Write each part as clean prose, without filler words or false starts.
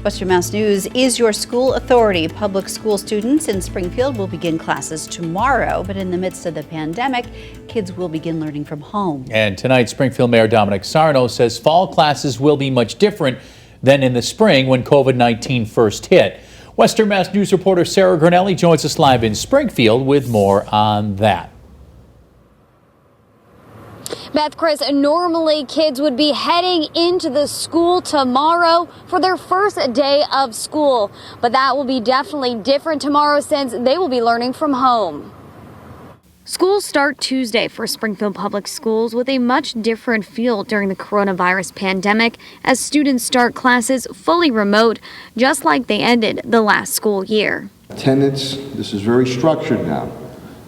Western Mass News is your school authority. Public school students in Springfield will begin classes tomorrow, but in the midst of the pandemic, kids will begin learning from home. And tonight, Springfield Mayor Domenic Sarno says fall classes will be much different than in the spring when COVID-19 first hit. Western Mass News reporter Sarah Granelli joins us live in Springfield with more on that. Beth, Chris, normally kids would be heading into the school tomorrow for their first day of school, but that will be definitely different tomorrow since they will be learning from home. Schools start Tuesday for Springfield Public Schools with a much different feel during the coronavirus pandemic as students start classes fully remote, just like they ended the last school year. Attendance, this is very structured now.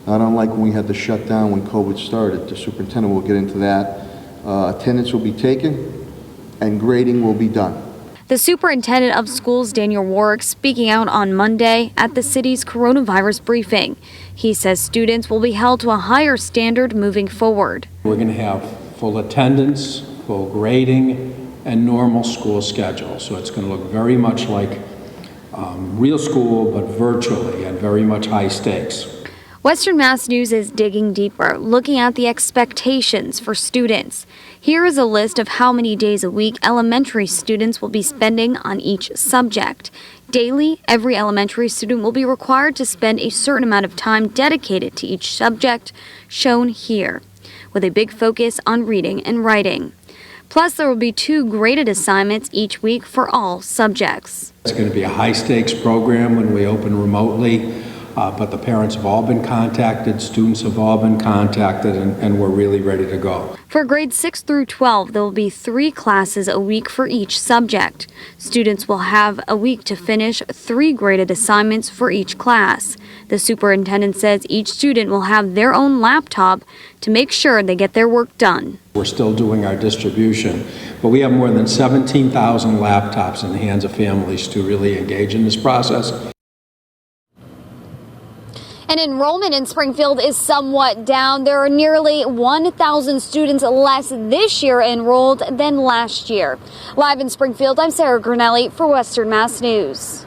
Not unlike when we had to shut down when COVID started. The superintendent will get into that. Attendance will be taken and grading will be done. The superintendent of schools, Daniel Warwick, speaking out on Monday at the city's coronavirus briefing. He says students will be held to a higher standard moving forward. We're going to have full attendance, full grading, and normal school schedule. So it's going to look very much like real school, but virtually, and very much high stakes. Western Mass News is digging deeper, looking at the expectations for students. Here is a list of how many days a week elementary students will be spending on each subject. Daily, every elementary student will be required to spend a certain amount of time dedicated to each subject, shown here, with a big focus on reading and writing. Plus, there will be 2 graded assignments each week for all subjects. It's going to be a high-stakes program when we open remotely. But the parents have all been contacted, students have all been contacted, and we're really ready to go. For grades 6 through 12, there will be 3 classes a week for each subject. Students will have a week to finish 3 graded assignments for each class. The superintendent says each student will have their own laptop to make sure they get their work done. We're still doing our distribution, but we have more than 17,000 laptops in the hands of families to really engage in this process. And enrollment in Springfield is somewhat down. There are nearly 1,000 students less this year enrolled than last year. Live in Springfield, I'm Sarah Granelli for Western Mass News.